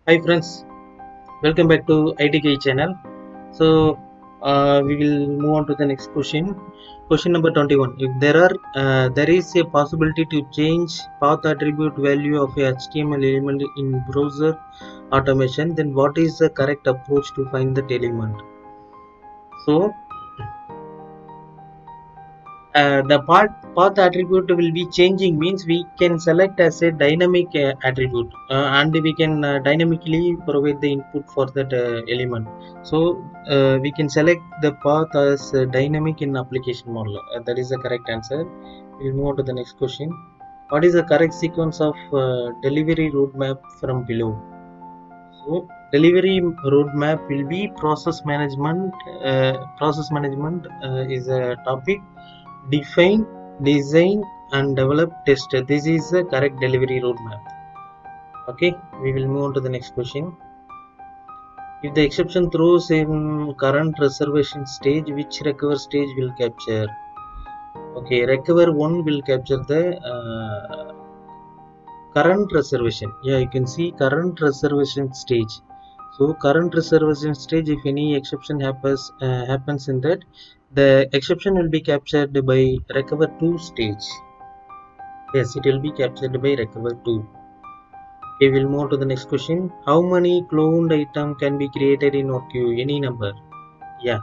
Hi friends, welcome back to ITK channel. So we will move on to the next question. Question number 21. If there is a possibility to change path attribute value of a HTML element in browser automation, then what is the correct approach to find that element? So the path attribute will be changing means we can select as a dynamic attribute, and we can dynamically provide the input for that element. So we can select the path as dynamic in application model. That is the correct answer. We'll move on to the next question. What is the correct sequence of delivery roadmap from below? So delivery roadmap will be process management. Process management is a topic. Define, design and develop test. This is the correct delivery roadmap. Okay, we will move on to the next question. If the exception throws in current reservation stage, which recover stage will capture? Okay, recover 1 will capture the current reservation. Yeah, you can see current reservation stage. So current reservation stage, if any exception happens in that, the exception will be captured by recover 2 stage. Yes, it will be captured by recover 2. Okay, we'll move to the next question. How many cloned item can be created in our queue? Any number? Yeah.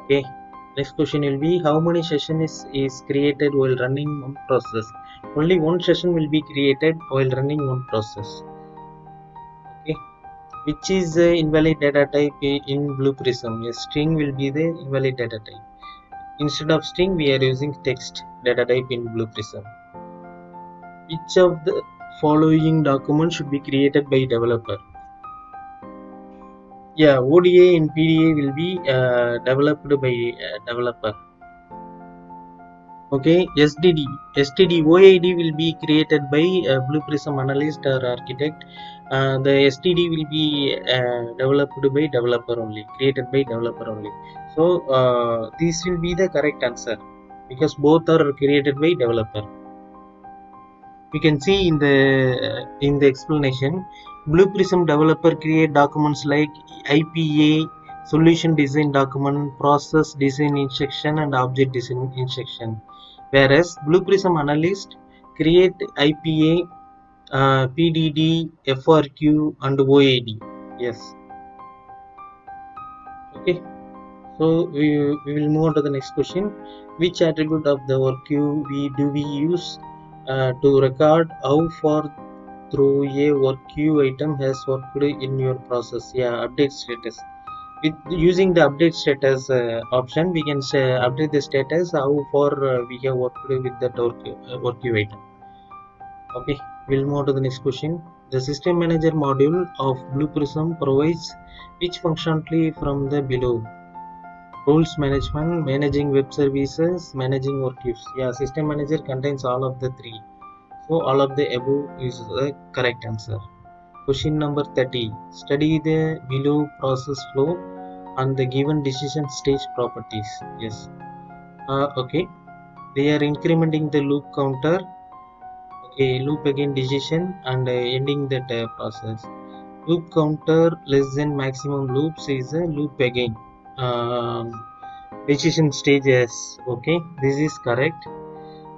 Okay. Next question will be how many session is created while running one process? Only one session will be created while running one process. Okay. Which is the invalid data type in Blue Prism? A string will be the invalid data type. Instead of string, we are using text data type in Blue Prism. Which of the following documents should be created by developer? Yeah, ODA and PDA will be developed by developer. Okay, STD, OID will be created by Blue Prism analyst or architect. The STD will be developed by developer only, created by developer only. So this will be the correct answer because both are created by developer. We can see in the explanation, Blue Prism developer create documents like IPA, solution design document, process design instruction and object design instruction, whereas Blue Prism analyst create IPA, PDD, FRQ and OAD. Yes. Okay, so we will move on to the next question. Which attribute of the work queue we use to record how far through a work queue item has worked in your process? Yeah, update status. With using the update status option, we can say update the status how far we have worked with that work queue item. Okay, we'll move on to the next question. The system manager module of Blue Prism provides which functionality from the below? Rules management, managing web services, managing work queues. Yeah, system manager contains all of the three. So all of the above is the correct answer. Question number 30. Study the below process flow and the given decision stage properties. Yes. Okay. They are incrementing the loop counter. Okay, loop again decision and ending that process. Loop counter less than maximum loops is a loop again. Um, Decision stage. Yes. Okay, this is correct.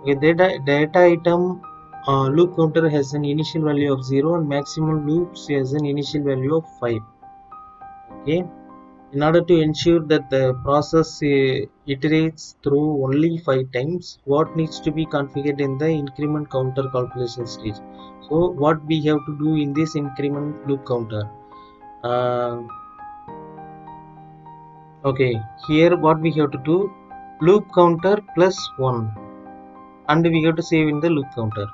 Okay, data item loop counter has an initial value of 0 and maximum loops has an initial value of 5. Okay, in order to ensure that the process iterates through only 5 times, what needs to be configured in the increment counter calculation stage? So what we have to do in this increment loop counter? uh, okay, here what we have to do, loop counter plus 1 and we have to save in the loop counter.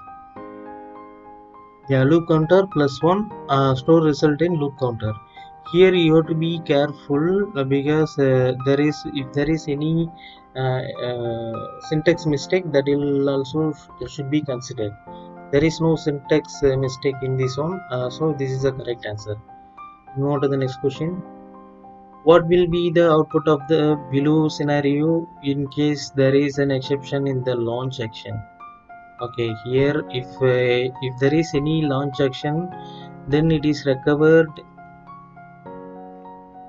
Yeah, loop counter plus 1 store result in loop counter. Here you have to be careful because if there is any syntax mistake, that will also should be considered. There is no syntax mistake in this one, so this is the correct answer. Move on to the next question. What will be the output of the below scenario in case there is an exception in the launch action? Okay, here if there is any launch action, then it is recovered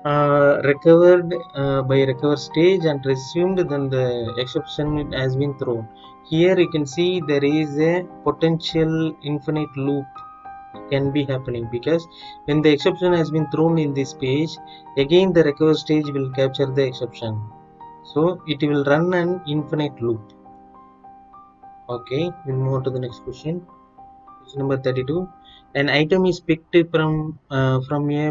by recover stage and resumed, then the exception has been thrown. Here you can see there is a potential infinite loop can be happening, because when the exception has been thrown in this page, again the recover stage will capture the exception, so it will run an infinite loop. Okay, we'll move on to the next question. Question number 32. An item is picked from a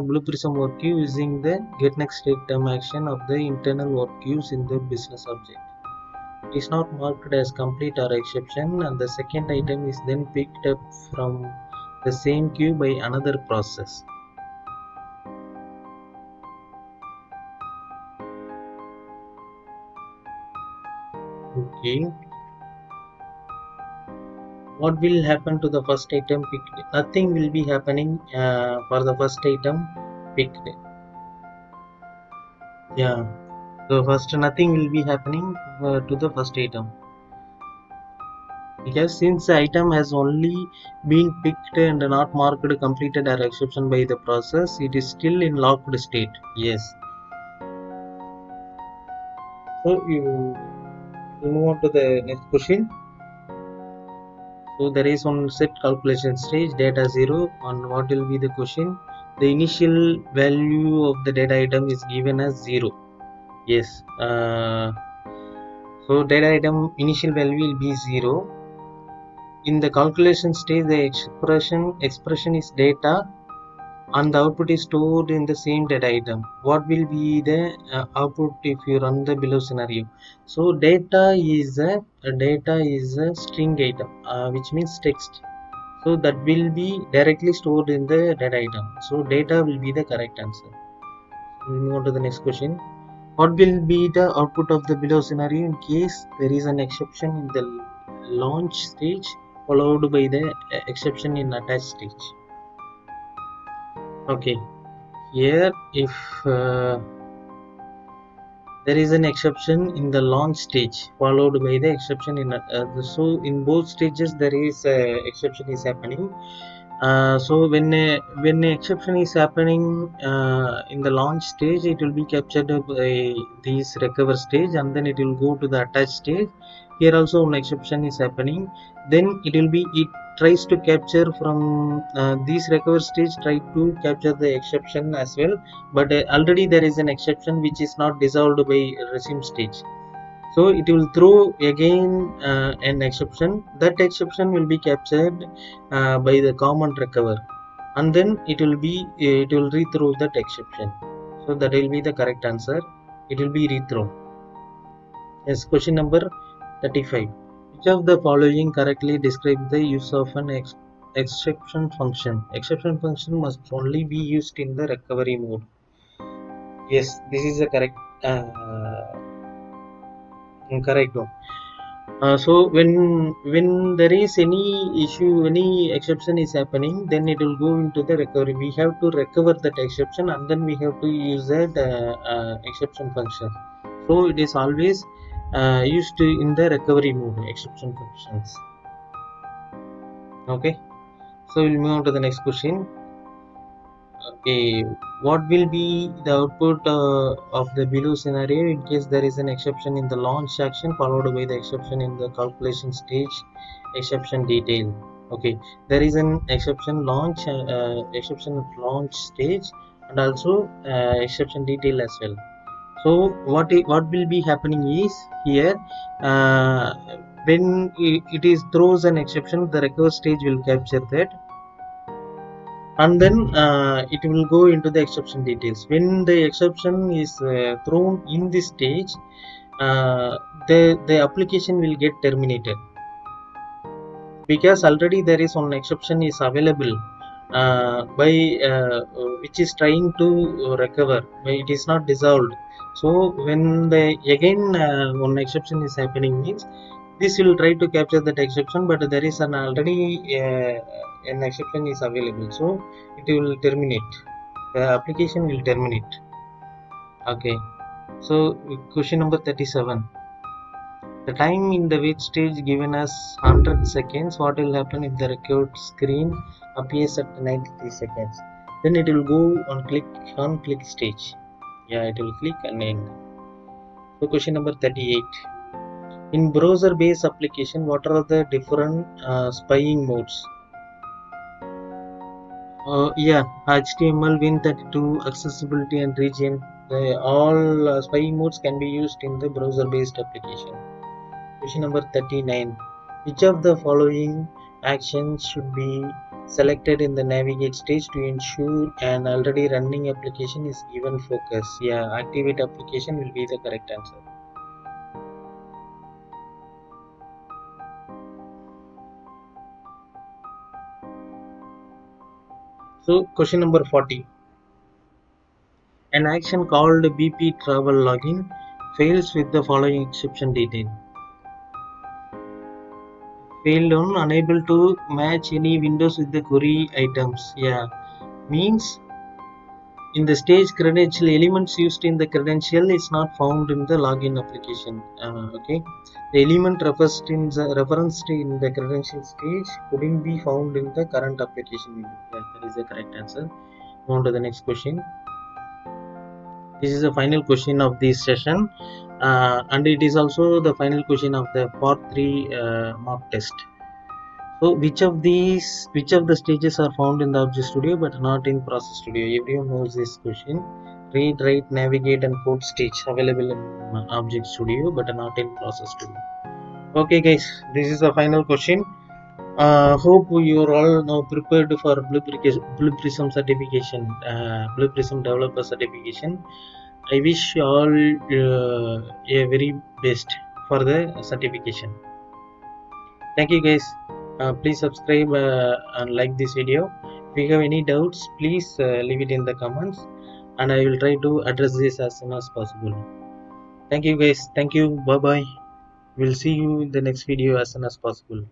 blue prism work queue using the get next state term action of the internal work queues in the business object. It is not marked as complete or exception, and the second item is then picked up from the same queue by another process. Okay. What will happen to the first item picked? Nothing will be happening for the first item picked. Yeah. So first nothing will be happening to the first item, because since the item has only been picked and not marked completed or exception by the process, it is still in locked state. Yes. So you move on to the next question. So there is one set calculation stage data 0, and what will be the question? The initial value of the data item is given as 0. Yes. So data item initial value will be 0. In the calculation stage, the expression is data, and the output is stored in the same data item. What will be the output if you run the below scenario? So data is a string item, which means text. So that will be directly stored in the data item. So data will be the correct answer. We move on to the next question. What will be the output of the below scenario in case there is an exception in the launch stage followed by the exception in attach stage? Okay, here if there is an exception in the launch stage followed by the exception in so in both stages there is exception is happening. So when exception is happening in the launch stage, it will be captured by this recover stage, and then it will go to the attach stage. Here also an exception is happening, then it tries to capture from this recover stage, try to capture the exception as well, but already there is an exception which is not dissolved by resume stage. So it will throw again an exception. That exception will be captured by the common recover, and then it will rethrow that exception. So that will be the correct answer. It will be rethrown. Yes, question number 35. Which of the following correctly describe the use of an exception function? Exception function must only be used in the recovery mode. Yes, this is the correct one. So when there is any issue, any exception is happening, then it will go into the recovery. We have to recover that exception, and then we have to use that exception function. So it is always used in the recovery mode, exception functions. Okay, so we'll move on to the next question. Okay, what will be the output of the below scenario in case there is an exception in the launch action followed by the exception in the calculation stage, exception detail? Okay, there is an exception launch stage, and also exception detail as well. So what will be happening is here when it is throws an exception, the recover stage will capture that, and then it will go into the exception details. When the exception is thrown in this stage, the application will get terminated, because already there is one exception is available by which is trying to recover, but it is not dissolved. So when the again one exception is happening means this will try to capture that exception, but there is an already an exception is available, so it will terminate, the application will terminate. Okay, so question number 37. The time in the wait stage given as 100 seconds. What will happen if the record screen appears at 93 seconds. Then it will go on click stage. Yeah, it will click and end. So question number 38. In browser-based application, what are the different spying modes? Yeah, HTML, Win32, accessibility and region. All spying modes can be used in the browser-based application. Question number 39. Which of the following actions should be selected in the navigate stage to ensure an already running application is given focus? Yeah, activate application will be the correct answer. So question number 40. An action called BP travel login fails with the following exception detail. Failed on unable to match any windows with the query items. Yeah, means in the stage credential elements used in the credential is not found in the login application. Okay, the element referenced in the credential stage couldn't be found in the current application window. Yeah, that is the correct answer. Move on to the next question. This is the final question of this session, and it is also the final question of the part 3 mock test. So which of the stages are found in the Object Studio but not in Process Studio? Everyone knows this question. Read, write, navigate and code stage available in Object Studio but not in Process Studio. Okay guys, this is the final question. Hope you are all now prepared for Blue Prism certification, Blue Prism developer certification. I wish you all a very best for the certification. Thank you guys. Please subscribe and like this video. If you have any doubts, please leave it in the comments and I will try to address this as soon as possible. Thank you guys. Thank you. Bye bye. We'll see you in the next video as soon as possible.